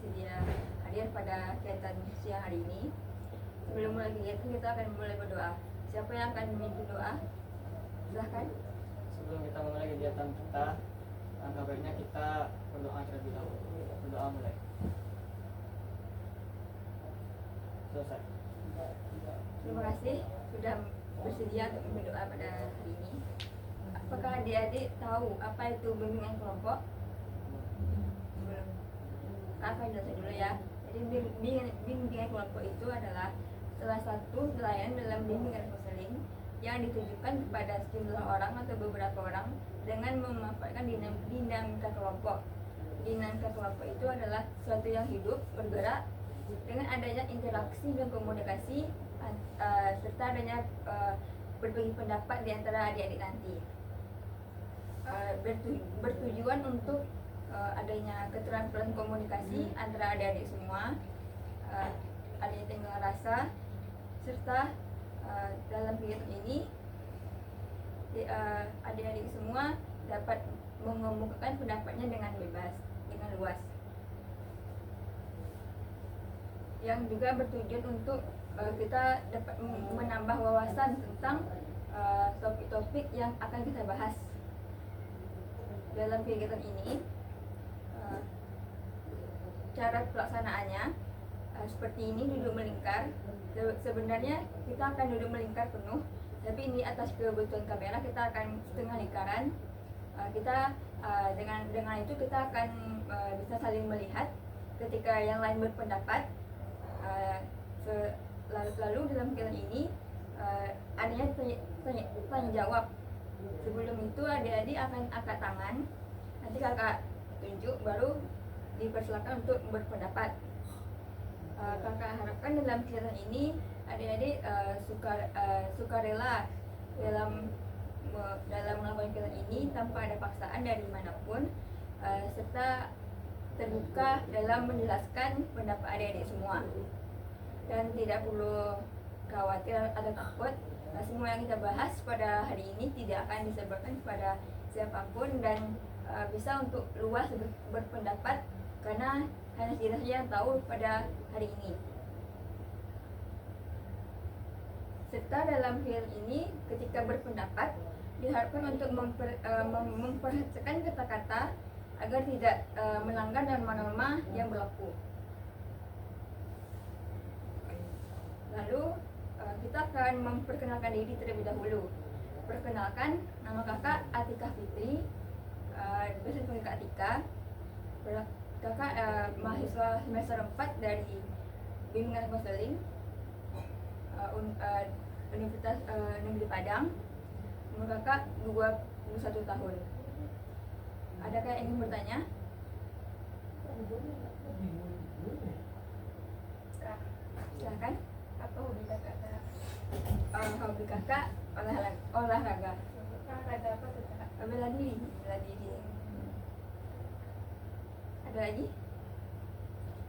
bersedia hadir pada kegiatan siang hari ini. Sebelum mulai kegiatan kita akan mulai berdoa. Siapa yang akan memimpin doa? Silahkan. Sebelum kita mulai kegiatan kita, langkah baiknya kita berdoa terlebih dahulu. Berdoa mulai. Selesai. Terima kasih sudah bersedia untuk berdoa pada hari ini. Apakah adik-adik tahu apa itu bimbingan kelompok? Belum. Kakak jelasin dulu ya. Jadi bimbingan kelompok itu adalah salah satu pelayanan dalam bimbingan konseling yang ditujukan kepada sejumlah orang atau beberapa orang dengan memanfaatkan dinamika kelompok. Dinamika kelompok itu adalah sesuatu yang hidup, bergerak, dengan adanya interaksi dan komunikasi serta adanya berbagi pendapat di antara adik-adik nanti. Bertujuan untuk adanya keterampilan komunikasi antara adik-adik semua, adanya tenggang rasa, serta dalam kegiatan ini adik-adik semua dapat mengemukakan pendapatnya dengan bebas, dengan luas, yang juga bertujuan untuk kita dapat menambah wawasan tentang topik-topik yang akan kita bahas dalam kegiatan ini. Cara pelaksanaannya seperti ini, duduk melingkar. Sebenarnya kita akan duduk melingkar penuh, tapi ini atas kebutuhan kamera kita akan setengah lingkaran. Kita dengan itu kita akan bisa saling melihat ketika yang lain berpendapat. Lalu dalam kegiatan ini adanya tanya jawab. Sebelum itu adik-adik akan angkat tangan, nanti kakak tunjuk, baru dipersilakan untuk berpendapat. Kakak harapkan dalam kegiatan ini adik-adik sukarela dalam melakukan kegiatan ini tanpa ada paksaan dari manapun, serta terbuka dalam menjelaskan pendapat adik-adik semua, dan tidak perlu khawatir atau takut. Semua yang kita bahas pada hari ini tidak akan disebarkan kepada siapapun dan bisa untuk luas berpendapat, karena hanya kita saja yang tahu pada hari ini. Serta dalam kegiatan ini ketika berpendapat diharapkan untuk memperhatikan kata-kata agar tidak melanggar norma-norma yang berlaku. Lalu kita akan memperkenalkan diri terlebih dahulu. Perkenalkan, nama kakak Atika Fitri, biasa dipanggil Kak Atika. Kakak mahasiswa semester 4 dari bimbingan konseling Universitas Negeri Padang. Umur kakak 21 tahun. Adakah yang ingin bertanya? Silakan. Apa hobi kakak? Hobi kakak olahraga. Olahraga apa tuh kak? Bela diri. Ada lagi?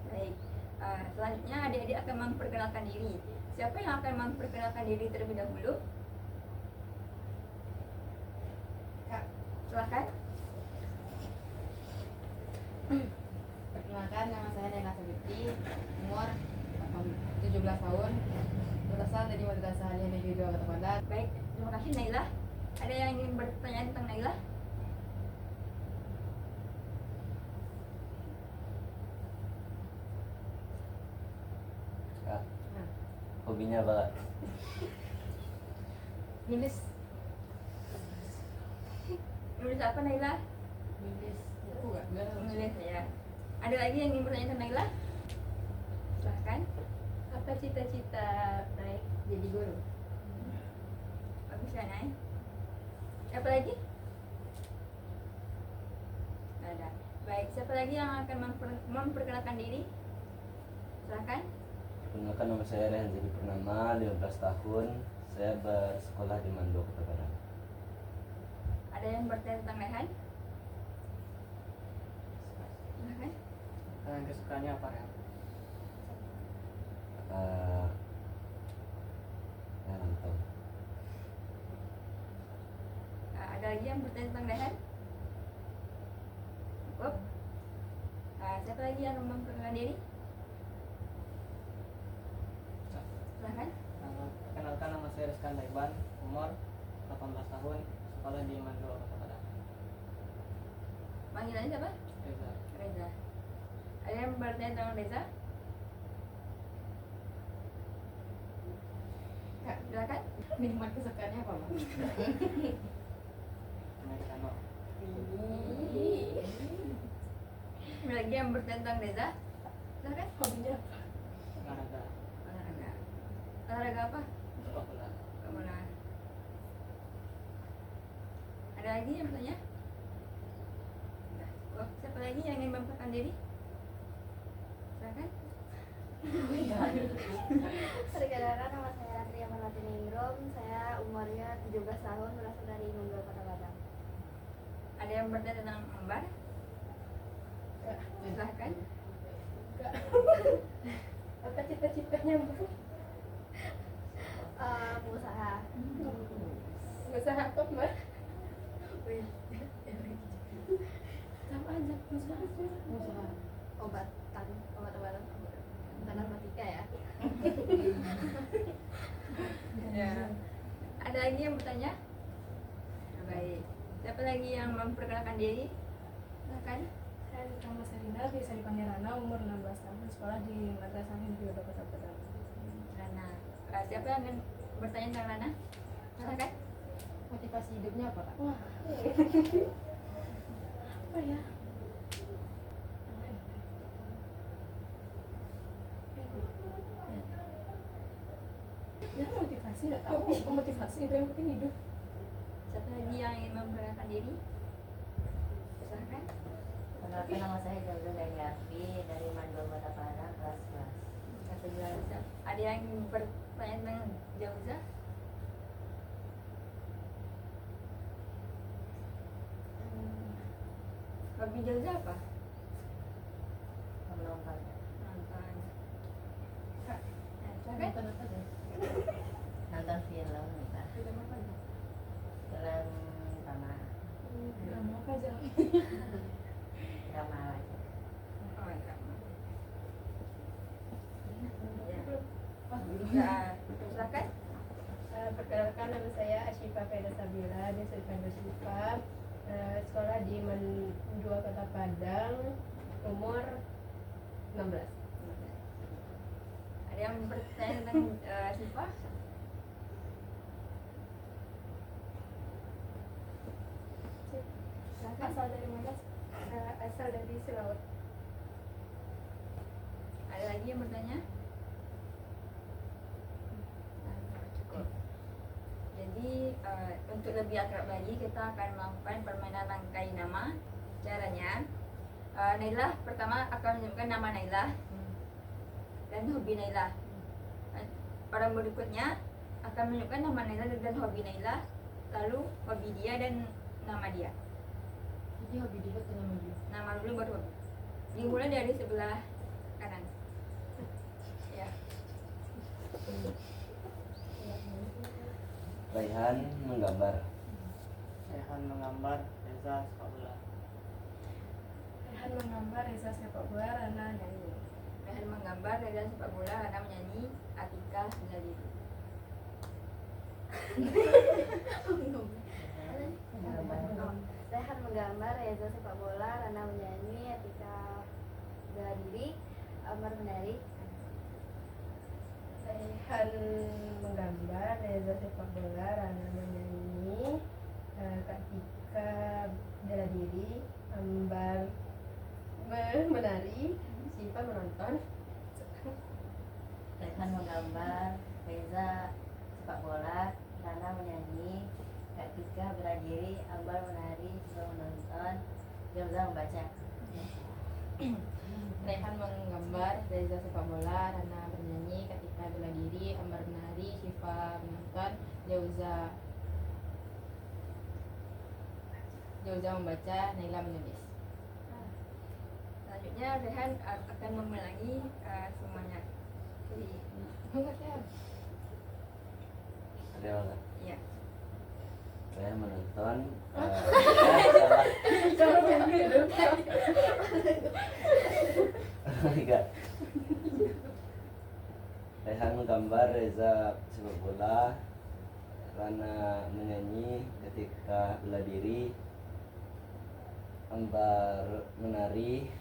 Baik. Selanjutnya adik-adik akan memperkenalkan diri. Siapa yang akan memperkenalkan diri terlebih dahulu? Kak, silakan. Perkenalkan, nama saya Nena Sabiti, umur 17 tahun, berasal dari Madrasah Aliyah Negeri 2 Kota Padang. Baik, terima kasih Naila. Ada yang ingin bertanya tentang Naila? Hobinya apa? Nulis. Nulis apa Naila? Nulis. Nulis ya. Ada lagi yang ingin bertanya tentang Naila? Silahkan. Apa cita-cita naik jadi guru? Bagus ya Nay. Siapa lagi? Nggak ada. Baik, siapa lagi yang akan memperkenalkan diri? Silahkan. Perkenalkan, nama saya Rehan Jadi Purnama, 15 tahun. Saya bersekolah di Mando, Kota Padang. Ada yang bertanya tentang Rehan? Silahkan. Kalian kesukaannya apa ya? Rantau. Ada lagi yang bertanya tentang Rehan? Cukup. siapa lagi yang memperkenalkan diri? Silahkan. Perkenalkan, nama saya Rizkan Taiban, umur 18 tahun, sekolah di Mandua Kota Padang. Panggilannya siapa? Reza. Reza. Ada yang bertanya tentang Reza? Kak, silakan. Minuman kesukaannya apa, Bang? Americano. Ada lagi yang bertanya tentang Reza? Silakan. Hobinya apa? Olahraga. Olahraga. Olahraga apa? Sepak bola. Kemana? Ada lagi yang bertanya? Nah, oh, siapa lagi yang ingin memperkenalkan diri? Silakan. Perkenalkan, nama saya Ratri Amarwati Ningrum. Saya umurnya 17 tahun, berasal dari Mandua Kota Padang. Ada yang bertanya tentang Ambar? Silahkan. Apa cita-citanya, Bu? Pengusaha. Usaha apa, Mbak? Sama aja, usaha. Obat-obatan. Bukan narkotika ya. Ya. Ada lagi yang bertanya? Baik. Siapa lagi yang memperkenalkan diri? Silakan. Saya nama Serina, biasa dipanggil Rana, umur 16 tahun, sekolah di Madrasah Hindiyah Kota Padang. Rana. Siapa yang ingin bertanya tentang Rana? Silakan. Motivasi hidupnya apa, Kak? Wah, apa ya? Ya motivasi, nggak tahu motivasi itu yang penting hidup. Siapa lagi yang ingin memperkenalkan diri? Silakan. Perkenalkan, nama saya Jauza Dayarfi dari Mandua Kota Padang, kelas 11. Kata Jauza. Ada yang bertanya tentang Jauza? Hobi Jauza apa? Menonton Nonton. Kak, silakan. Nonton apa aja? nonton film kita. Film apa? Film drama Drama apa aja? drama aja. Oh, drama. Ya. Silakan. Perkenalkan, nama saya Asyifa Faida Sabila, biasa dipanggil Syifa. Sekolah di Mandua Kota Padang, umur 16. Ada yang bertanya tentang Syifa? Silakan. Asal dari mana? Asal dari Selaut. Ada lagi yang bertanya? Cukup. Jadi untuk lebih akrab lagi kita akan melakukan permainan rangkai nama. Caranya, Naila pertama akan menyebutkan nama Naila dan hobi Naila. Orang berikutnya akan menyebutkan nama Naila dan hobi Naila, lalu hobi dia dan nama dia. Jadi hobi dulu atau nama dulu? Nama dulu baru hobi. Dimulai dari sebelah kanan. Ya. Raihan menggambar. Rehan menggambar, Reza sepak bola. Rehan menggambar, Reza sepak bola, Rana nyanyi. Rehan menggambar, Reza sepak bola, Rana menyanyi, Atika bela diri. Rehan menggambar, Reza sepak bola, Rana menyanyi, Atika bela diri, Amar menari. Rehan menggambar, Reza sepak bola, Rana menyanyi, Kartika bela diri, Ambar menari, Syifa menonton. Rehan menggambar, Reza sepak bola, Rana menyanyi, Kak Tika bela diri, Ambar menari, Syifa menonton, Jauza membaca. Rehan menggambar, Reza sepak bola, Rana bernyanyi, Katika bela diri, Ambar menari, Syifa menonton, Jauza membaca, Naila menulis. Selanjutnya Rehan akan mengulangi semuanya. Jadi, Banget ya. Ada yang mana? iya. Saya menonton. Enggak. Rehan menggambar, Reza sepak bola, Rana menyanyi ketika bela diri, Ambar menari,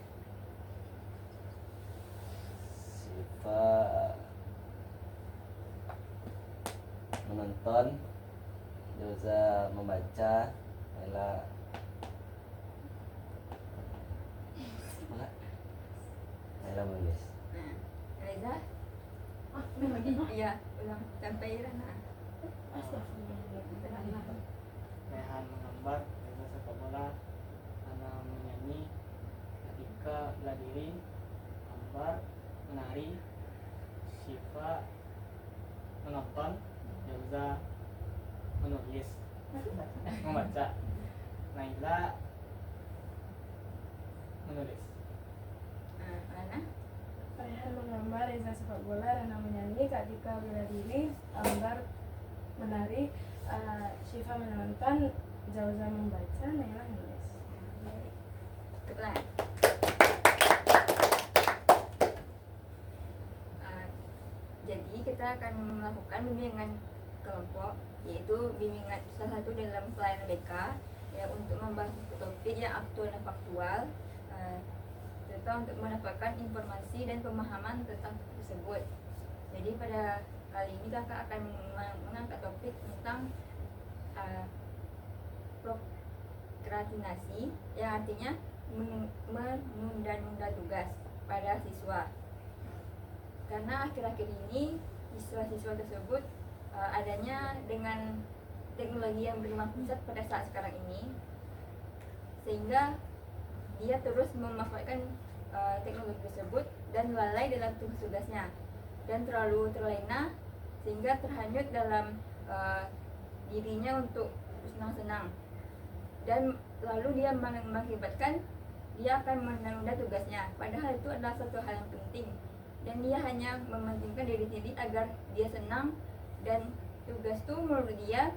Siva menonton, Joza membaca, Ella menulis. Nah, Reza, lagi. iya, ulang sampai Rana. Rehan menggambar, Reza sepak bola, Ana menyanyi, Atika bela diri, Ambar menari, Syifa menonton, Yauza menulis, membaca, Naila menulis. Rana, Rehan menggambar, Reza sepak bola, Rana menyanyi, Kak Dika bela diri, Ambar menari, Syifa menonton, Zauza membaca, Naila menulis. kebetulan. Jadi kita akan melakukan bimbingan kelompok, yaitu bimbingan salah satu dalam pelayanan BK ya, untuk membahas topik yang aktual dan faktual, serta untuk mendapatkan informasi dan pemahaman tentang tersebut. Jadi pada kali ini kakak akan mengangkat topik tentang prokrastinasi, yang artinya menunda-nunda tugas pada siswa. Karena akhir-akhir ini siswa-siswa tersebut adanya dengan teknologi yang berkembang pesat pada saat sekarang ini, sehingga dia terus memanfaatkan teknologi tersebut dan lalai dalam tugas-tugasnya dan terlalu terlena sehingga terhanyut dalam dirinya untuk senang-senang, dan lalu dia mengakibatkan dia akan menunda tugasnya, padahal itu adalah suatu hal yang penting, dan dia hanya mementingkan diri sendiri agar dia senang, dan tugas itu menurut dia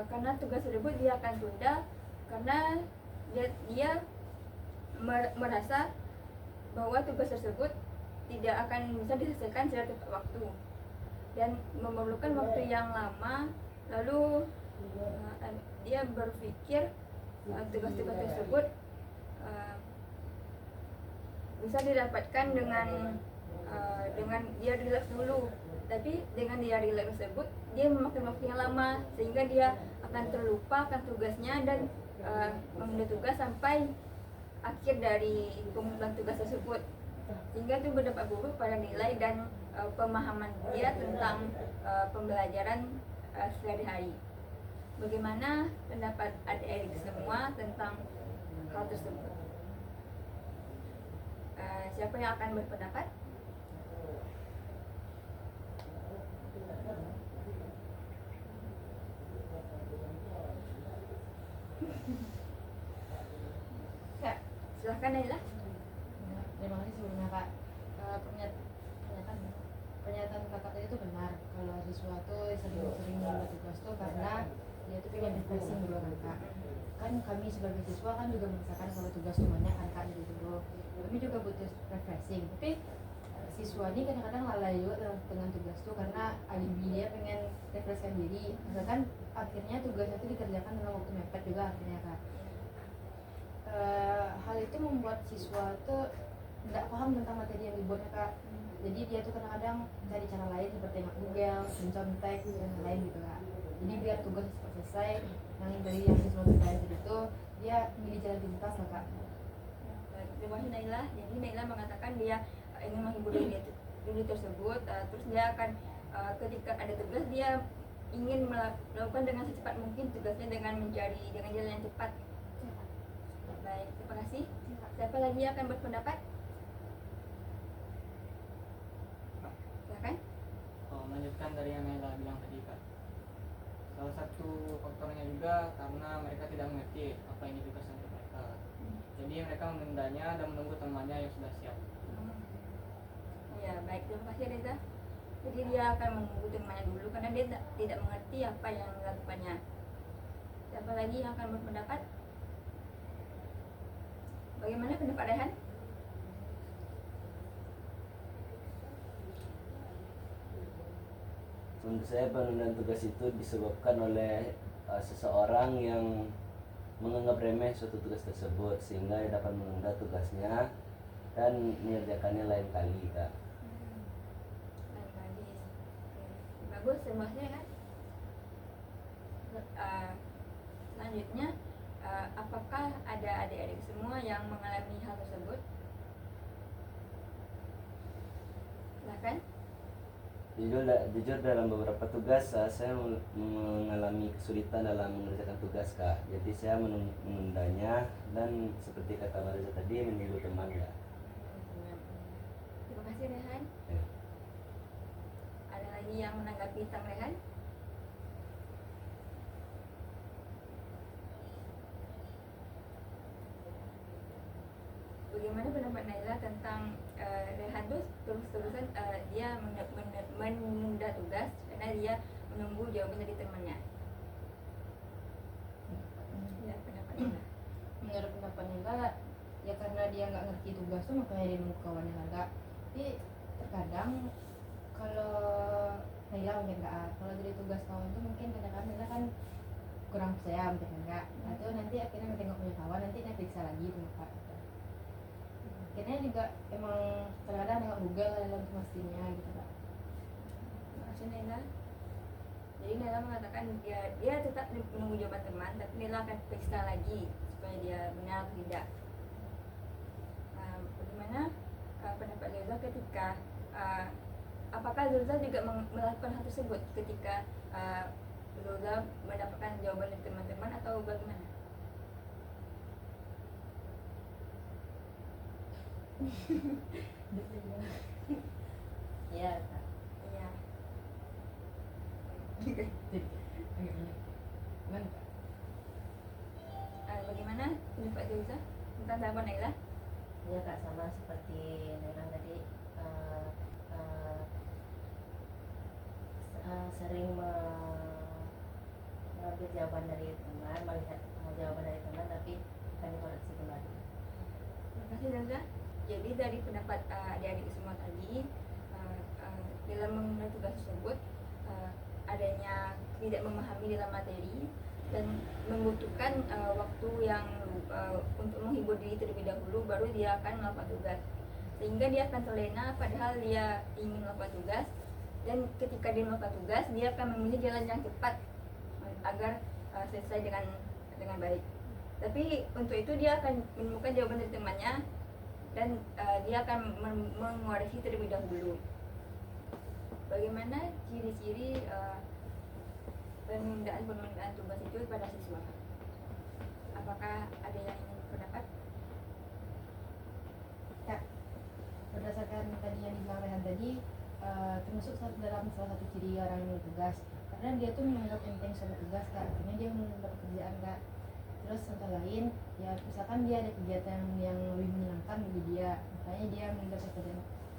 karena tugas tersebut dia akan tunda karena dia merasa bahwa tugas tersebut tidak akan bisa diselesaikan secara tepat waktu dan memerlukan waktu yang lama. Lalu dia berpikir tugas-tugas tersebut bisa didapatkan dengan dia relax dulu, tapi dengan dia relax tersebut dia memakan waktu yang lama sehingga dia akan terlupa akan tugasnya dan menunda tugas sampai akhir dari pengumpulan tugas tersebut, sehingga itu berdampak buruk pada nilai dan pemahaman dia tentang pembelajaran sehari-hari. Bagaimana pendapat adik-adik semua tentang hal tersebut? Siapa yang akan berpendapat? Ya, silahkan Naila. Terima kasih sebelumnya Kak. Pernyataan kakak tadi itu benar kalau siswa tuh sering menunda tugas tuh karena dia tuh pengen refreshing dulu kan Kak. Kan kami sebagai siswa kan juga merasakan kalau tugas tuh banyak kan Kak, jadi dulu kami juga butuh refreshing, tapi siswa ini kadang-kadang lalai juga dengan tugas tuh karena alibi dia pengen refreshkan diri, misalkan akhirnya tugasnya itu dikerjakan dalam waktu mepet juga akhirnya Kak. Hal itu membuat siswa tuh nggak paham tentang materi yang dibuatnya Kak. Jadi dia tuh kadang-kadang cari cara lain seperti Google, mencontek dan lain gitu Kak. Jadi biar tugas cepat selesai, yang dari yang siswa kerjain itu dia milih jalan pintas lah Kak. Terima kasih Naila. Jadi Naila mengatakan dia ingin menghibur diri tersebut, terus dia akan ketika ada tugas dia ingin melakukan dengan secepat mungkin tugasnya dengan mencari dengan jalan yang cepat. Baik, terima kasih. Siapa lagi yang akan berpendapat? Silakan. Melanjutkan dari yang Naila bilang tadi Kak, salah satu faktornya juga karena mereka tidak mengerti apa ini tugas untuk mereka, jadi mereka menundanya dan menunggu temannya yang sudah siap. Ya, baik, terima kasih Reza. Jadi dia akan menunggu temannya dulu karena dia tidak mengerti apa yang dilakukannya. Siapa lagi yang akan berpendapat? Bagaimana pendapat Rehan? Menurut saya penundaan tugas itu disebabkan oleh seseorang yang menganggap remeh suatu tugas tersebut sehingga dia dapat menunda tugasnya dan mengerjakannya lain kali, Kak. Lain kali. Oke. Bagus semuanya kan. Selanjutnya, apakah ada adik-adik semua yang mengalami hal tersebut? Silakan. Jujur dalam beberapa tugas saya mengalami kesulitan dalam mengerjakan tugas, Kak. Jadi saya menundanya dan seperti kata Mariza tadi menunggu teman, Kak. Terima kasih Rehan. Ya. Ada lagi yang menanggapi tentang Rehan? Bagaimana pendapat Naila tentang Rehan tuh terus-terusan dia menunda tugas karena dia menunggu jawaban dari temannya. Ya, pendapat Naila. Menurut pendapat Nila, ya karena dia nggak ngerti tugas tuh makanya dia nunggu kawannya agak. Tapi terkadang kalau Nila mungkin nggak, kalau dari tugas kawan tuh mungkin kadang-kadang Nila kan kurang percaya mungkin enggak, atau nanti akhirnya ngetengok punya kawan nanti dia periksa lagi tuh Pak. Akhirnya juga emang kadang-kadang nengok Google dalam pastinya gitu Pak. Terima kasih Naila. Jadi Naila mengatakan dia tetap menunggu jawaban teman, tapi Naila akan periksa lagi supaya dia benar atau tidak. Bagaimana pendapat Zulza ketika apakah Zulza juga melakukan hal tersebut ketika Zulza mendapatkan jawaban dari teman-teman atau bagaimana? Iya, Kak. Iya. Gimana Kak? Bagaimana pendapat Zulza tentang jawaban Naila? Iya Kak, sama seperti Nela tadi, sering mengambil jawaban dari teman, melihat jawaban dari teman tapi akan dikoreksi kembali. Terima kasih Zulza. Jadi dari pendapat adik-adik semua tadi, dalam mengenai tugas tersebut adanya tidak memahami dalam materi dan membutuhkan waktu yang untuk menghibur diri terlebih dahulu, baru dia akan melakukan tugas, sehingga dia akan terlena padahal dia ingin melakukan tugas. Dan ketika dia melakukan tugas, dia akan memilih jalan yang cepat agar selesai dengan baik. Tapi untuk itu dia akan menemukan jawaban dari temannya dan dia akan mengoreksi terlebih dahulu. Bagaimana ciri-ciri penundaan tugas itu pada siswa? Apakah ada yang ingin berpendapat? Ya, berdasarkan tadi yang dibilang Rehan tadi, termasuk dalam salah satu ciri orang yang tugas, karena dia tuh menganggap enteng suatu tugas Kak, akhirnya dia menunda pekerjaan Kak. Terus contoh lain, ya misalkan dia ada kegiatan yang lebih menyenangkan bagi dia, makanya dia menunda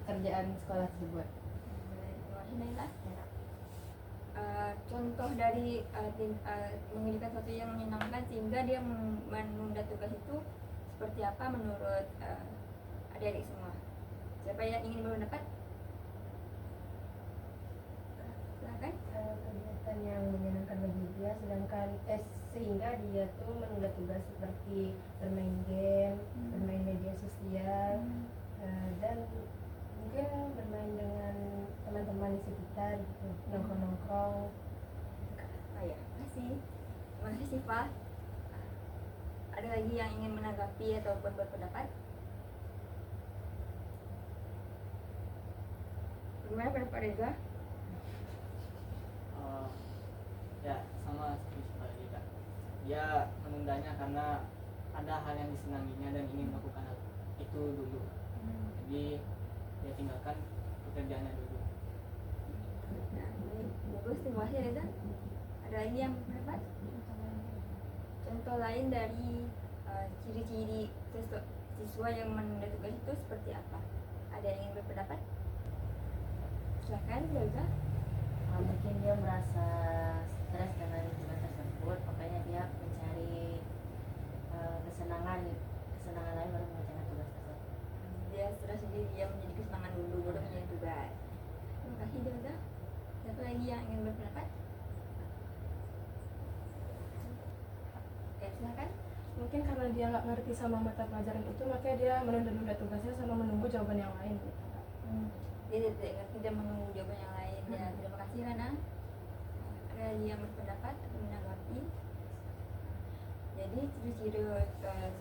pekerjaan sekolah tersebut. Naila, contoh dari mengerjakan sesuatu yang menyenangkan sehingga dia menunda tugas itu seperti apa menurut adik-adik semua? Siapa yang ingin berpendapat? Silakan. Kegiatan yang menyenangkan bagi dia, sedangkan sehingga dia tuh menunda tugas seperti bermain game, bermain media sosial, dan mungkin bermain dengan teman-teman di sekitar gitu, nongkrong-nongkrong. Ya, makasih. Terima kasih Siva. Ada lagi yang ingin menanggapi atau berpendapat? Bagaimana pendapat Reza? Ya sama seperti tadi Kak. Dia menundanya karena ada hal yang disenanginya dan ingin melakukan hal itu dulu. Jadi dia tinggalkan pekerjaannya dulu. Nah, bagus, terima kasih Reza. Ada lagi yang berpendapat? Contoh lain dari ciri-ciri siswa yang menunda tugas itu seperti apa? Ada yang ingin berpendapat? Silakan Reza. Mungkin dia merasa stres dengan tugas tersebut, makanya dia mencari kesenangan lain baru mengerjakan tugas tersebut. Dia stres, jadi dia menjadi kesenangan dulu baru menjadi tugas. Terima kasih Reza. Siapa lagi yang ingin berpendapat? Silakan. Mungkin karena dia nggak ngerti sama mata pelajaran itu, makanya dia menunda-nunda tugasnya sama menunggu jawaban yang lain gitu. Dia tidak ngerti dan menunggu jawaban yang lain. Ya, terima kasih Rana. Ada lagi yang berpendapat atau menanggapi? Jadi ciri-ciri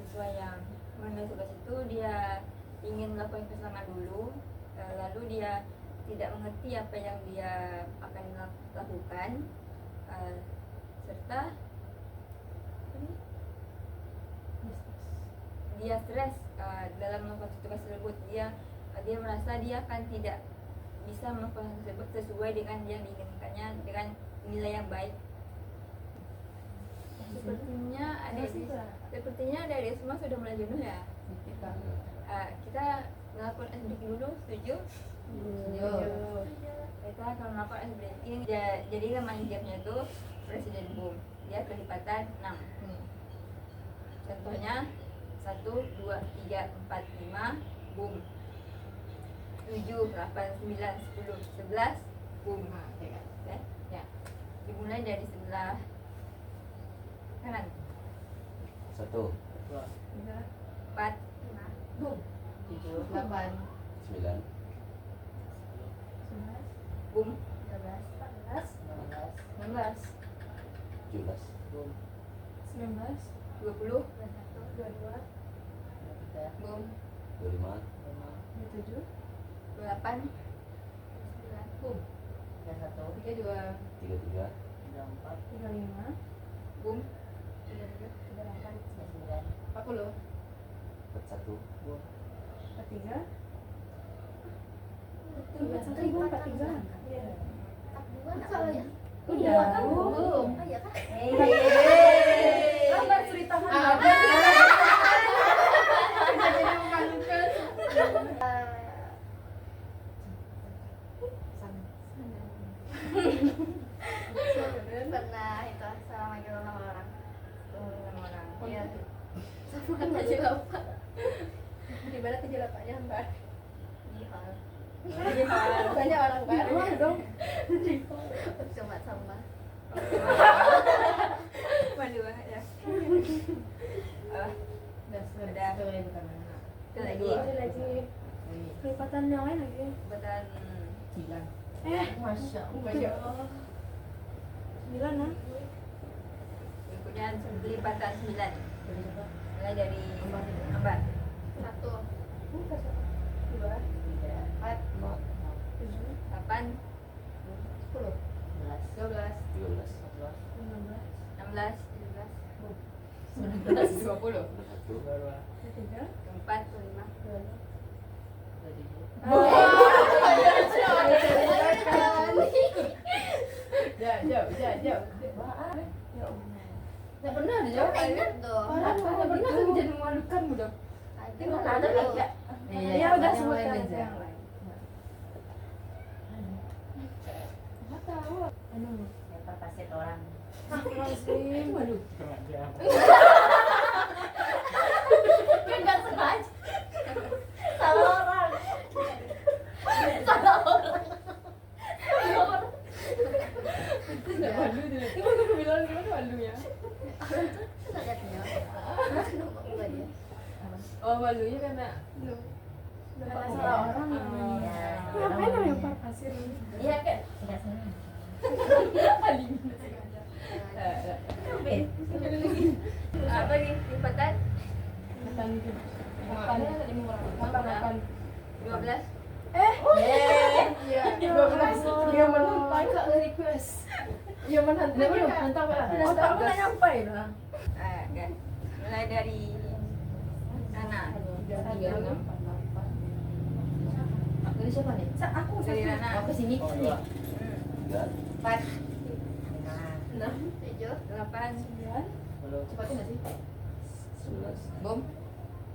siswa yang menunda tugas itu dia ingin melakukan kesenangan dulu, lalu dia tidak mengerti apa yang dia akan lakukan, serta dia stres dalam melakukan tugas tersebut. Dia merasa dia akan tidak bisa melakukan tersebut sesuai dengan yang diinginkannya dengan nilai yang baik. Sepertinya adik semua sudah mulai jenuh ya. Kita melakukan ice breaking dulu, setuju? Kita akan melakukan ice breaking. Jadi nama hijabnya itu Presiden Boom. Dia kelipatan 6. Contohnya 1, 2, 3, 4, 5 boom. 7, 8, 9, 10, 11 boom. Okay? Ya. Dimulai dari sebelah kanan. 1, 2, 4, 5 boom. 7, 8, 9, Boom. 13, 14, 16, 16, 17, 19, 20 22, 23, boom. 25, 27, 28 9 boom. 31, 32, 33, 34, 35, Boom. 38, 39, 40, 41, 43, 43. Iya. Udah. belum. Oh iya kan? Lambat ceritakan. Pernah itu sama manggil nama orang. Iya. Sama aja lupa. Gimana kejelapannya Mbak? Iya. Banyak orang baru dong. Cuma sama. Waduh ya. Udah, bukan mana. Itu lagi. Ada lagi kelipatan yang lain lagi. Kebetulan 9. Masya Allah. 9 lah. berikutnya kelipatan 9. Mulai dari Ambar. 1, 2 4, 5, 8 10, 11, 12, 14, 16 19, 20 21, 3, 4 5 Jauh. Nggak pernah ada jawaban. Ingat tuh. Nggak pernah kan jadi memalukan udah. Ada enggak? ya udah sebutkan aja yang lain. Nggak tahu. Lempar pasir orang. Astagfirullahaladzim. Waduh. sengaja. Kan nggak sengaja. Salah orang. Salah orang. Nggak malu dia. Itu aku bilang gimana malu ya? Lihatnya. Enggak dia. Oh malunya karena Karena salah orang namanya. Iya. Ngapain lo lempar pasir ini? Iya kan? Enggak sengaja. apa lagi kelipatan Kelipatan gitu. Makannya tadi murah. 12 Iya, 12. Dia menampai kak request. Dia menantai Belum, kak. nanti apa? Otak aku nggak nyampe lah. kan mulai dari Rana. 3, 6, 4, 8. Dari siapa nih? Aku Dari Rana. Aku sini. Oh, Sini. 2, 3, 4 Nah, 7 8 9, 10, Cepatin nggak sih? 11, Bom.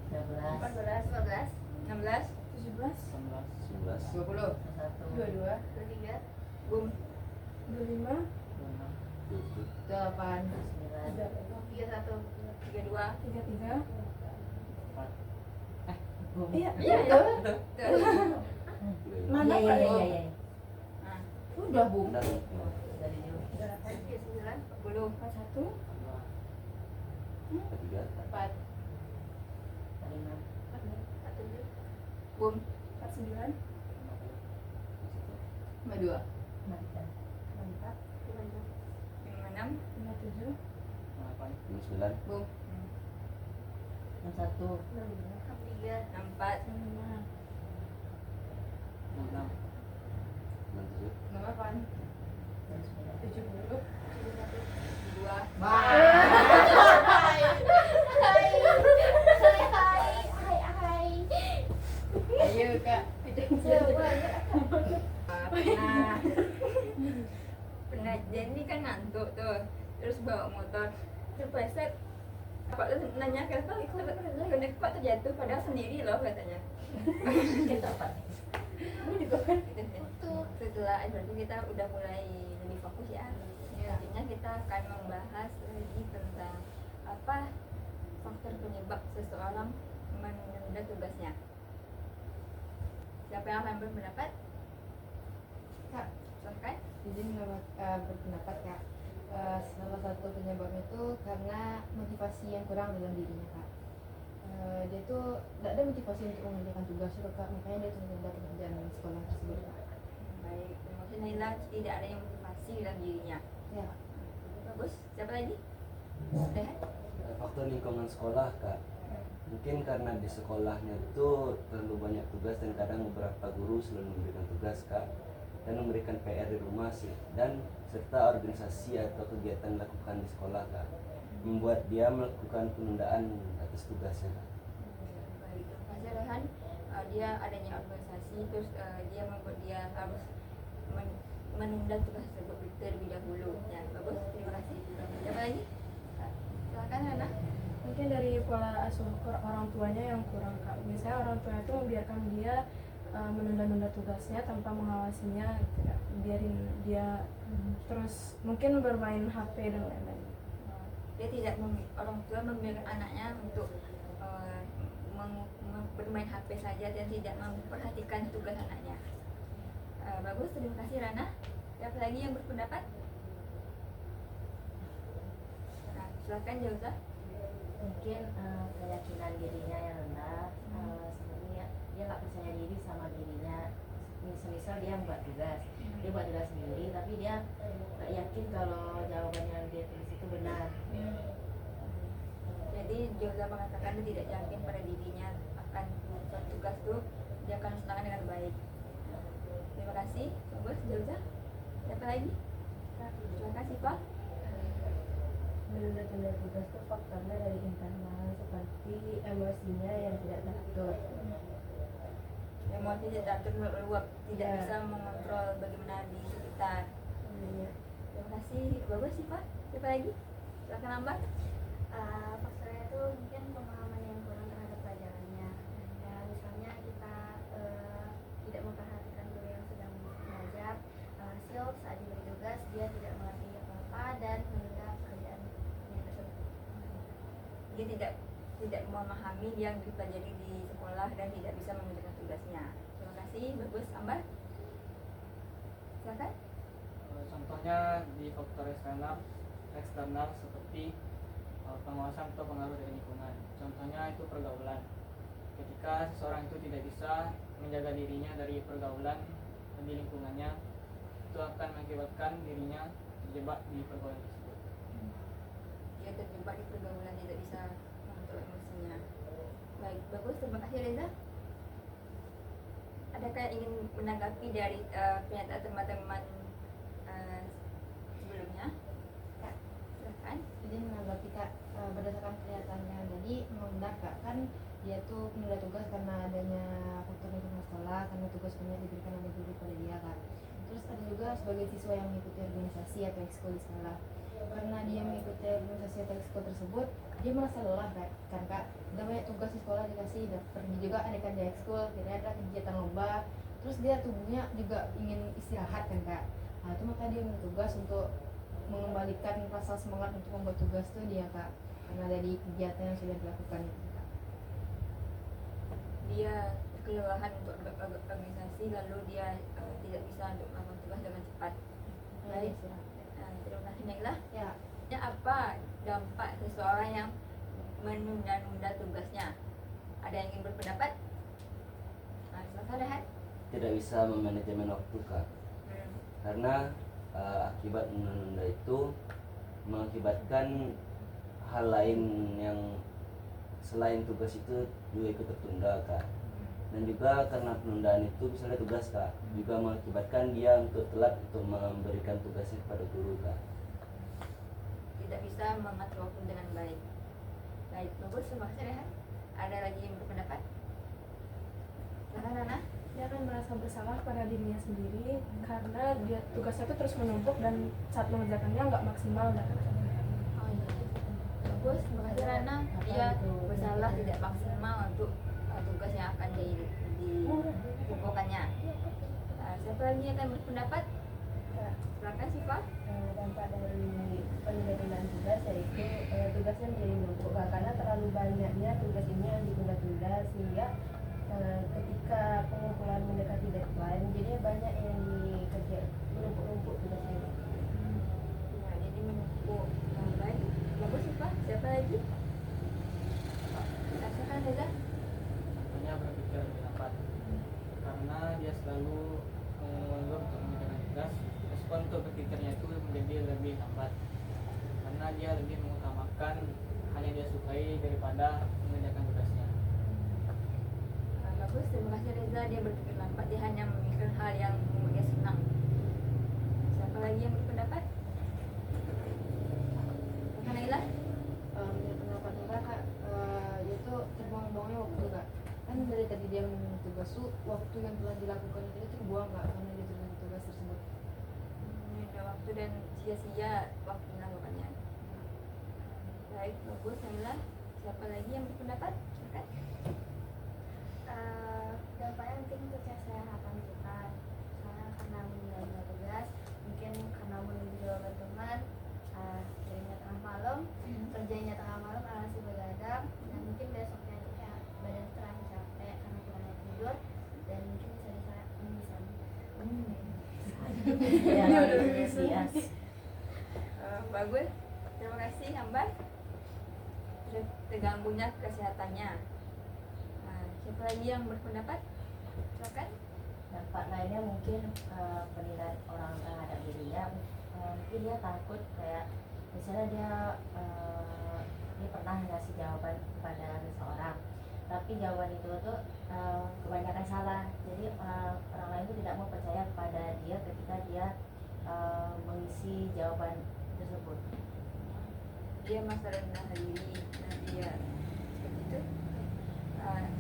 12, 14 15 16 17, 19, 11, 20. 1, 22. 23, boom 25, 26, 20, 8. 9, 32 33. 4. Bom. Iya, iya ya Mana Iya, Pak? iya, iya, iya. nah udah bu. Udah. Dari jauh. Oke, 9, 40, 41, Ketiga. 4. 5. 47, boom, 49, 52. 54, 56, 57, 59. boom, 61. 63, 64, 65, 67. 8. 70, 2, Ayo kak. pernah pernah Jenny kan ngantuk tuh, terus bawa motor terpleset. Pak tuh nanya kenapa terjatuh padahal sendiri loh katanya. Setelah itu kita udah mulai lebih fokus ya. Nantinya kita akan membahas lagi tentang apa faktor penyebab seseorang menunda tugasnya. Siapa yang akan berpendapat? Kak, Silahkan. izin berpendapat kak. Salah satu penyebabnya itu karena motivasi yang kurang dalam dirinya kak. Dia tuh tidak ada motivasi untuk mengerjakan tugas juga kak, makanya dia tuh menunda pekerjaan sekolah tersebut kak. Baik, terima kasih Naila. Tidak ada yang motivasi dalam dirinya. Ya. Bagus. Siapa lagi? Rehan? Faktor lingkungan sekolah kak, mungkin karena di sekolahnya itu terlalu banyak tugas dan kadang beberapa guru selalu memberikan tugas kak dan memberikan PR di rumah sih, dan serta organisasi atau kegiatan dilakukan di sekolah kak membuat dia melakukan penundaan atas tugasnya kak. Baik, terima kasih Rehan. Dia adanya organisasi, terus dia membuat dia harus menunda tugas tersebut terlebih dahulu. Ya, bagus. Terima kasih. Siapa lagi? Silakan Hana. mungkin dari pola asuh orang tuanya yang kurang kak. Misalnya orang tua itu membiarkan dia menunda-nunda tugasnya tanpa mengawasinya gitu ya. Biarin dia terus mungkin bermain HP dan lain-lain. Dia tidak orang tua membiarkan anaknya untuk bermain HP saja dan tidak memperhatikan tugas anaknya. Bagus, terima kasih Rana. Siapa lagi yang berpendapat? Nah, silakan Jauza. Mungkin keyakinan dirinya yang rendah, sebenarnya dia nggak percaya diri sama dirinya. Misal dia buat tugas sendiri, tapi dia nggak yakin kalau jawaban yang dia tulis itu benar. Jadi Jauza mengatakan dia tidak yakin pada dirinya akan membuat tugas itu dia akan laksanakan dengan baik. Terima kasih, bagus Jauza. Siapa lagi? Silakan Siva. Menunda-tunda tugas itu faktornya dari internal seperti emosinya yang tidak teratur. Emosi tidak meluap, tidak Ya. bisa mengontrol bagaimana di sekitar. Iya. Terima kasih, bagus Siva. Siapa lagi? Silakan Ambar. Faktornya itu mungkin pemahaman yang kurang terhadap pelajarannya. Ya, misalnya kita tidak memperhatikan guru yang sedang mengajar, hasil saat diberi tugas dia tidak mengerti apa-apa dan menunda pekerjaannya tersebut. Dia tidak memahami yang dipelajari di sekolah dan tidak bisa mengerjakan tugasnya. Terima kasih, bagus Ambar. Silakan. Contohnya di faktor eksternal seperti pengawasan atau pengaruh dari lingkungan. Contohnya itu pergaulan. Ketika seseorang itu tidak bisa menjaga dirinya dari pergaulan di lingkungannya, itu akan mengakibatkan dirinya terjebak di pergaulan tersebut. Dia terjebak di pergaulan, tidak bisa mengontrol emosinya. Baik, bagus. Terima kasih Reza. Adakah yang ingin menanggapi dari pernyataan teman-teman sebelumnya? Kak, silakan. Jadi menanggapi kak, berdasarkan pernyataannya jadi memang benar kak, kan dia tuh menunda tugas karena adanya faktor lingkungan sekolah, karena tugas banyak diberikan oleh guru pada dia kak. Terus ada juga sebagai siswa yang mengikuti organisasi atau ekskul di sekolah, karena dia mengikuti organisasi atau ekskul tersebut dia merasa lelah kan kak. Udah banyak tugas di sekolah dikasih, dan pergi juga adekan di ekskul, akhirnya ada kegiatan lomba, terus dia tubuhnya juga ingin istirahat kan kak. Nah itu makanya dia minta tugas untuk mengembalikan rasa semangat untuk membuat tugas tuh dia kak, karena dari kegiatan yang sudah dilakukan itu kak. Dia kelelahan untuk organisasi lalu dia tidak bisa untuk melakukan tugas dengan cepat. Baik, terima kasih Naila. Ya, Ya, apa dampak seseorang yang menunda-nunda tugasnya? Ada yang ingin berpendapat? Silakan Rehan. Tidak bisa memanajemen waktu kak, karena akibat menunda itu mengakibatkan hal lain yang selain tugas itu juga ikut tertunda kak. Dan juga karena penundaan itu misalnya tugas kak juga mengakibatkan dia untuk telat untuk memberikan tugasnya kepada guru kak. Tidak bisa mengatur waktu dengan baik. Baik, bagus, terima kasih Rehan. Ada lagi yang berpendapat? Silakan Nana. Dia akan merasa bersalah pada dirinya sendiri karena dia tugasnya itu terus menumpuk dan saat mengerjakannya nggak maksimal dan Oh iya. Bagus, terima kasih Rana. Dia bersalah tidak maksimal untuk tugas yang akan dikumpulkannya. Siapa lagi yang akan berpendapat? Silakan Siva. Dampak dari penunda-tundaan tugas yaitu tugasnya menjadi menumpuk Kak. Karena terlalu banyaknya tugas ini yang ditunda-tunda sehingga ketika pengumpulan mendekati deadline jadi banyak yang dikerja menumpuk-numpuk tugasnya. Nah, jadi menumpuk. Baik, bagus Siva. Siapa lagi? Silakan Reza. Hanya berpikir lebih lambat karena dia selalu mengulur untuk mengerjakan tugas. Respon untuk berpikirnya itu menjadi lebih lambat karena dia lebih mengutamakan hal yang dia sukai daripada mengerjakan tugasnya. Bagus, terima kasih Reza. Dia berpikir lambat, dia hanya memikirkan hal yang membuat dia senang. Siapa lagi yang berpendapat? Silakan Naila. menurut pendapat Nora kak, dia tuh terbuang-buangnya waktu kak. Kan dari tadi dia memenuhi tugas tuh waktu yang telah dilakukan itu terbuang kak karena dia terbuang tugas tersebut. Ada waktu dan sia-sia waktu melakukannya. Baik, bagus Naila. Siapa lagi yang berpendapat? Silakan. Dampaknya mungkin untuk kesehatan kita, misalnya karena menunda tugas, mungkin karena menunggu jawaban teman, kirimnya tengah malam, kerjanya tengah malam alasi begadang, dan mungkin besoknya itu kayak badan terlalu capek karena kurang tidur, dan mungkin bisa Ya, iya. Bagus, terima kasih Ambar. Terganggunya kesehatannya. Siapa lagi yang berpendapat? Silakan. Dampak lainnya mungkin penilaian orang terhadap dirinya, mungkin dia takut kayak misalnya dia pernah ngasih jawaban kepada seseorang tapi jawaban itu tuh kebanyakan salah, jadi orang lain itu tidak mau percaya kepada dia ketika dia mengisi jawaban tersebut. Dia masa rendah diri. Nah, dia seperti itu.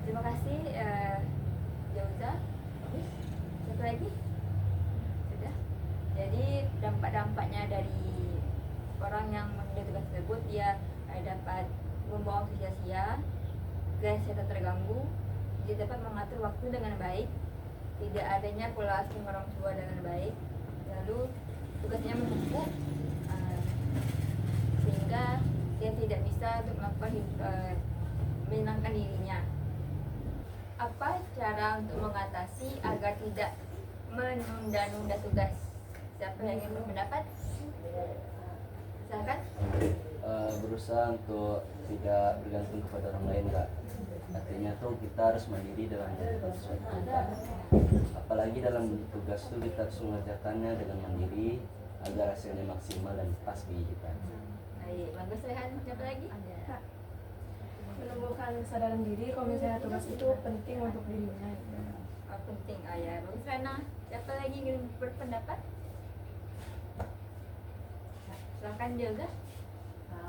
Terima kasih Jauza. Bagus. Satu lagi. Sudah. Jadi dampak-dampaknya dari orang yang menunda tugas tersebut, dia dapat membawa sia-sia, kesehatan terganggu, dia dapat mengatur waktu dengan baik, tidak adanya pola asuh orang tua dengan baik, lalu tugasnya menumpuk sehingga dia tidak bisa untuk melakukan menyenangkan dirinya. Apa cara untuk mengatasi agar tidak menunda-nunda tugas? Siapa yang ingin berpendapat? Silakan. Berusaha untuk tidak bergantung kepada orang lain kak. Artinya tuh kita harus mandiri dalam melakukan sesuatu kak. Apalagi dalam tugas tuh kita harus mengerjakannya dengan mandiri agar hasilnya maksimal dan pas bagi kita. Baik, bagus Rehan. Siapa lagi? Ada. Menumbuhkan kesadaran diri kalau misalnya tugas itu penting untuk dirinya. Penting ya. Bagus Rana. Siapa lagi ingin berpendapat? Silakan juga.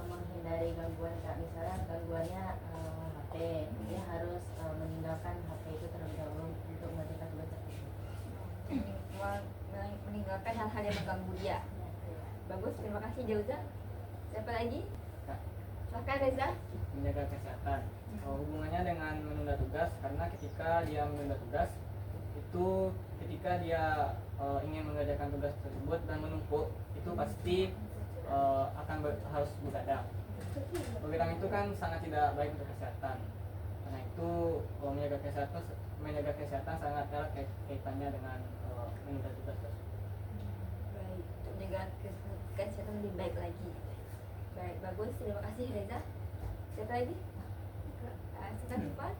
Menghindari gangguan kak, misalnya gangguannya HP, dia harus meninggalkan HP itu terlebih dahulu untuk mengerjakan tugas tersebut. Meninggalkan hal-hal yang mengganggu dia. Bagus, terima kasih Jauza. Siapa lagi? Kak, Silakan Reza. menjaga kesehatan. Hubungannya dengan menunda tugas, karena ketika dia menunda tugas itu ketika dia ingin mengerjakan tugas tersebut dan menumpuk itu pasti harus begadang. Begadang itu kan sangat tidak baik untuk kesehatan. Karena itu menjaga menjaga kesehatan sangat erat kaitannya dengan menunda tugas tersebut. Baik, untuk menjaga kesehatan lebih baik lagi. Baik, bagus. Terima kasih Reza. Siapa lagi? Siapa cepat?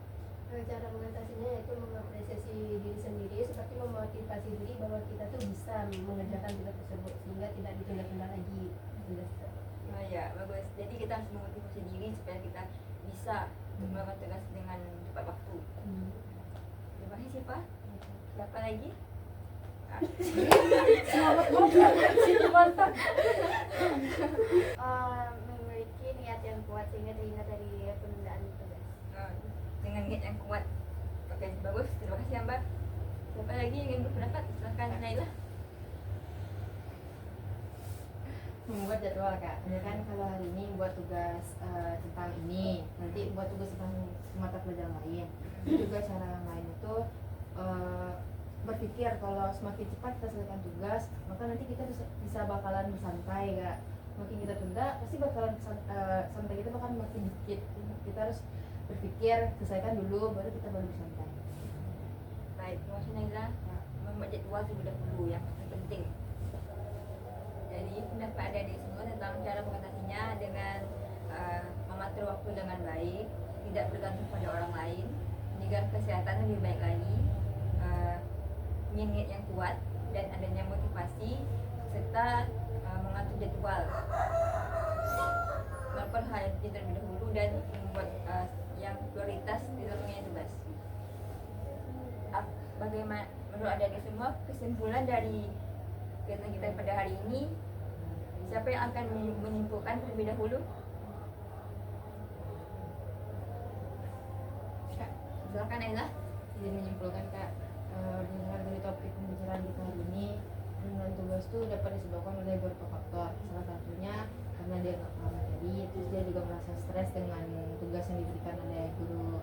Cara mengatasinya yaitu mengapresiasi diri sendiri, seperti memotivasi diri bahwa kita tuh bisa mengerjakan tugas tersebut sehingga tidak ditunda-tunda lagi tugas tersebut. Oh ya, bagus. Jadi kita harus memotivasi diri supaya kita bisa melakukan tugas dengan tepat waktu. Terima kasih Siapa? Siapa lagi? Memiliki niat yang kuat sehingga terhindar dari penundaan tugas. Dengan niat yang kuat. Oke, bagus. Terima kasih Mbak. Siapa lagi yang ingin berpendapat? Silakan Naila. Membuat jadwal kak, misalkan kalau hari ini buat tugas tentang ini, nanti buat tugas tentang mata pelajaran lain. Itu juga cara yang lain itu berpikir kalau semakin cepat kita selesaikan tugas, maka nanti kita bisa bakalan bersantai kak. Makin kita tunda, pasti bakalan santai kita bakal makin dikit. Kita harus berpikir selesaikan dulu, baru kita baru bersantai. Baik, terima kasih Naila. Membuat jadwal terlebih dahulu yang paling penting. Jadi pendapat adik-adik semua tentang cara mengatasinya dengan mengatur waktu dengan baik, tidak bergantung pada orang lain, menjaga kesehatan lebih baik lagi, niat yang kuat dan adanya motivasi serta mengatur jadwal, melakukan hal yang terlebih dahulu dan membuat yang prioritas di dalamnya tugas. Bagaimana menurut adik-adik semua kesimpulan dari kegiatan kita pada hari ini? Siapa yang akan menyimpulkan terlebih dahulu? Silakan Naila. Jadi menyimpulkan kak, dengan dari topik pembicaraan kita hari ini, penundaan tugas itu dapat disebabkan oleh beberapa faktor. Salah satunya karena dia nggak paham materi, terus dia juga merasa stres dengan tugas yang diberikan oleh guru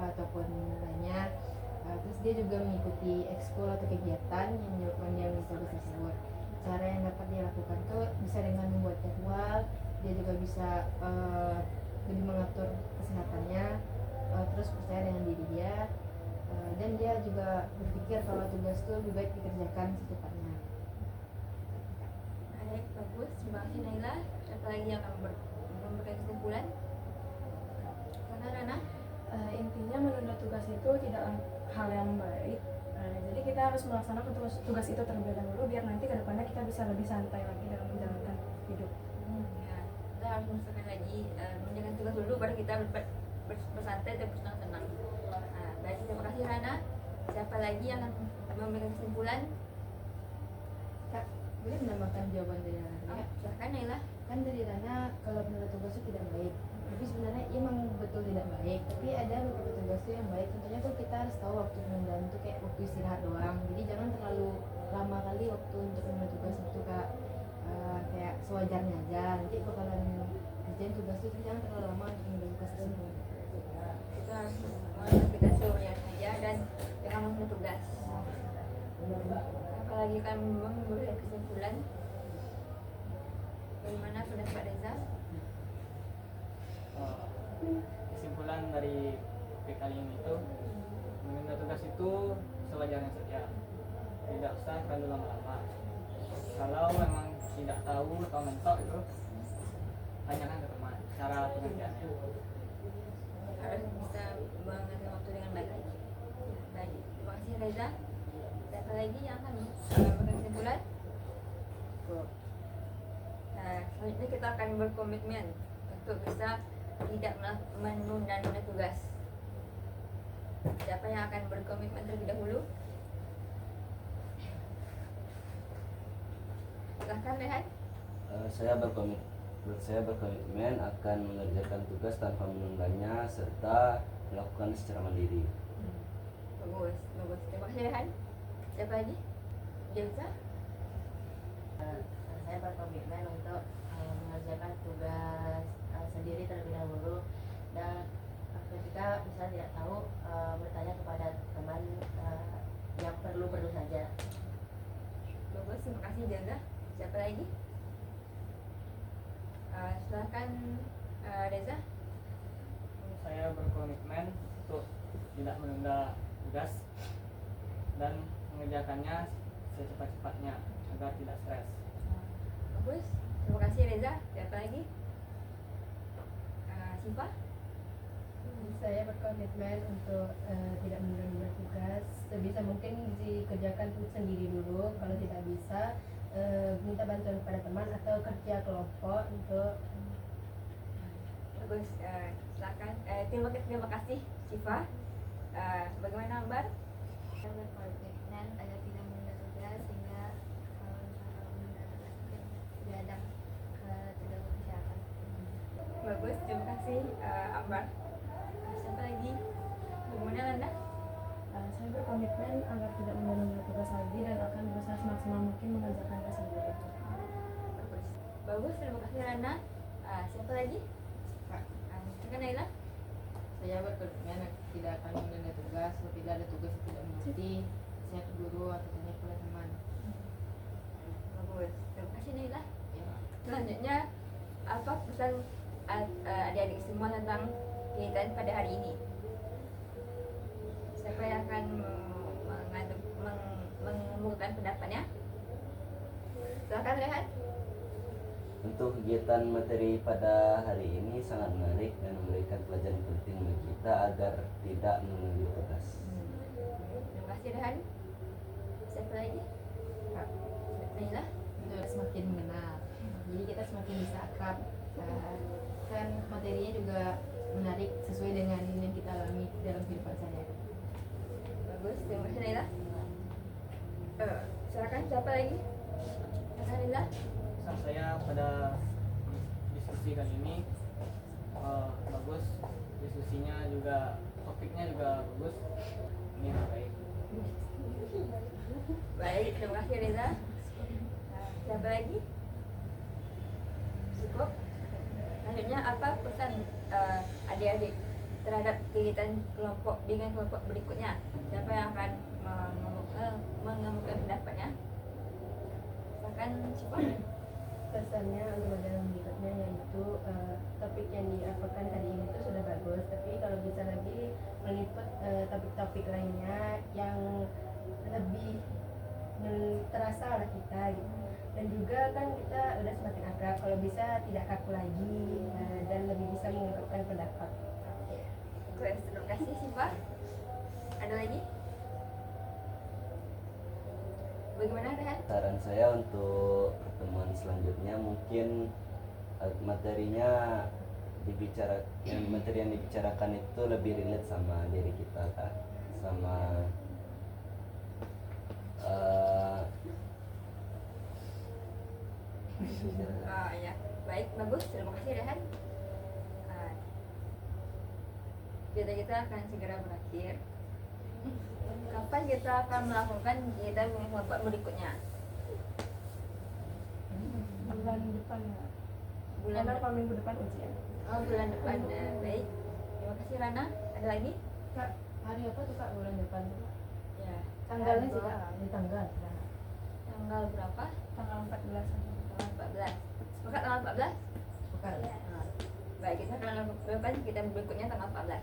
ataupun lainnya. Terus dia juga mengikuti ekskul atau kegiatan yang menyebabkan dia menunda tugas tersebut. Cara yang dapat dia lakukan tuh bisa dengan membuat jadwal, dia juga bisa lebih mengatur kesehatannya, terus percaya dengan diri dia, dan dia juga berpikir kalau tugas itu lebih baik dikerjakan secepatnya. Baik, bagus. Terima kasih Naila. Siapa lagi yang akan memberikan kesimpulan? Rana? Intinya menunda tugas itu tidak hal yang baik. Jadi kita harus melaksanakan tugas itu terlebih dahulu biar nanti ke depannya kita bisa lebih santai lagi dalam menjalankan hidup. Ya, kita harus menyelesaikan lagi menjalankan tugas dulu baru kita bersantai dan bersenang-senang. Baik, terima kasih Rana. Siapa lagi yang akan memberikan kesimpulan? Kak, boleh menambahkan jawaban dari Rana? Silakan Naila. Kan dari Rana kalau menunda tugas itu tidak baik, tapi sebenarnya emang betul tidak baik, tapi ada beberapa tugas itu yang baik. Contohnya tuh kita harus tahu waktu penundaan itu kayak waktu istirahat doang, jadi jangan terlalu lama kali waktu untuk menunda tugas itu kak. Kayak sewajarnya aja, nanti bakalan kerjain tugas itu jangan terlalu lama untuk menunda tugas tersebut. Kita harus melakukan sewajarnya saja dan jangan menunda tugas. Apalagi kan memberikan kesimpulan. Bagaimana pendapat Reza? Kesimpulan dari topik kali ini itu menunda tugas itu sewajarnya saja, tidak usah terlalu lama-lama. Kalau memang tidak tahu atau mentok itu tanyakan ke teman cara pengerjaannya. Harus bisa mengatur waktu dengan baik lagi. Baik, terima kasih Reza. Siapa lagi yang akan memberikan kesimpulan? Selanjutnya kita akan berkomitmen untuk bisa tidak menunda tugas. Siapa yang akan berkomitmen terlebih dahulu? Silahkan Rehan. Saya berkomitmen akan mengerjakan tugas tanpa menundanya serta melakukan secara mandiri. Bagus. Terima kasih Rehan. Siapa lagi? Jelza? Saya berkomitmen untuk mengerjakan tugas sendiri terlebih dahulu, dan ketika misalnya tidak tahu bertanya kepada teman yang perlu saja. Bagus, terima kasih Jelza. Siapa lagi? Silahkan Reza. Saya berkomitmen berkomitmen untuk tidak menunda tugas dan mengerjakannya secepat-cepatnya agar tidak stres. Bagus, terima kasih Reza. Siapa lagi? Siva? Saya berkomitmen untuk tidak menunda tugas, sebisa mungkin dikerjakan sendiri dulu. Kalau tidak bisa, minta bantuan kepada teman atau kerja kelompok untuk Bagus, silakan. Terima kasih Siva. Bagaimana Ambar? Kita berkomitmen agar tidak menunda tugas, sehingga kalau misalnya menunda tugas mungkin berdampak ke tenaga kesehatan. Bagus, terima kasih Ambar. Siapa lagi? Bagaimana Landa? Saya berkomitmen agar tidak menunda tugas lagi dan akan berusaha semaksimal mungkin mengerjakannya sendiri. Bagus. Bagus, terima kasih Landa. Siapa lagi? Silakan Naila. Saya berkomitmen tidak akan menunda tugas. Apabila ada tugas yang tidak mengerti, saya ke guru atau tanya kepada teman. Bagus, terima kasih Naila. Ya. Selanjutnya, apa pesan adik-adik semua tentang kegiatan pada hari ini? Siapa yang akan mengemukakan pendapatnya? Silakan Rehan. Untuk kegiatan materi pada hari ini sangat menarik dan memberikan pelajaran penting bagi kita agar tidak menunda tugas. Terima kasih Rehan. Siapa lagi? Naila. Sudah semakin mengenal, jadi kita semakin bisa akrab. Kan materinya juga menarik sesuai dengan yang kita alami dalam kehidupan saya. Bagus, terima kasih Naila. Silakan siapa lagi? Silakan Naila. Pesan saya pada diskusi kali ini bagus, diskusinya juga, topiknya juga bagus. Ini baik. Baik, terima kasih Reza. Siapa lagi? Cukup. Selanjutnya apa pesan adik-adik terhadap kegiatan kelompok dengan kelompok berikutnya? Siapa yang akan mengemukakan pendapatnya? Silakan Siva. pesannya untuk majalah berikutnya, yaitu topik yang diapakan hari ini itu sudah bagus, tapi kalau bisa lagi meliput topik-topik lainnya yang lebih terasa oleh kita gitu. Dan juga kan kita udah semakin akrab, kalau bisa tidak kaku lagi dan lebih bisa mengungkapkan pendapat. Oke, terima kasih Siva. Ada lagi? Bagaimana Rehan? Saran saya untuk pertemuan selanjutnya mungkin materinya materi yang dibicarakan itu lebih relate sama diri kita kan, sama Ya, baik, bagus. Terima kasih Rehan. Kita akan segera berakhir. Kapan kita akan melakukan kegiatan kelompok berikutnya? Bulan depan ya. Bulan Karena kalau minggu depan ujian. bulan depan. Baik. Terima kasih Rana. Ada lagi? Kak, hari apa tuh Kak bulan depan? Ya. Tanggalnya sih Kak, di tanggal. Tanggal berapa? Tanggal 14. Tanggal 14. Sepakat tanggal 14? Bukan. Baik, kita akan melakukan kegiatan berikutnya tanggal 14.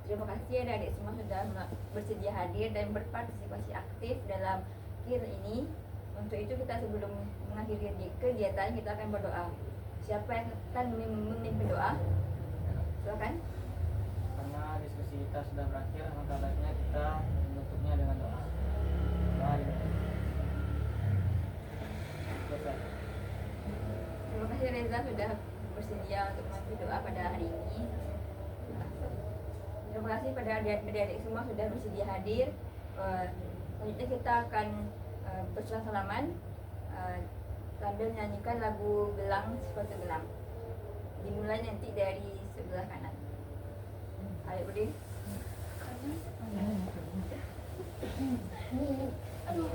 Terima kasih adik-adik semua sudah bersedia hadir dan berpartisipasi aktif dalam KIR ini. Untuk itu kita sebelum mengakhiri kegiatan kita akan berdoa. Siapa yang akan memimpin doa? Silakan. Karena diskusi kita sudah berakhir, maka baiknya kita menutupnya dengan doa. Doa dimulai. Selesai. Terima kasih Reza sudah bersedia untuk memimpin doa pada hari ini. Terima kasih pada adik-adik semua sudah bersedia hadir. Selanjutnya kita akan bersalam-salaman sambil menyanyikan lagu Gelang Sepatu Gelang. Dimulai nanti dari sebelah kanan. Ayo berdiri. Aduh.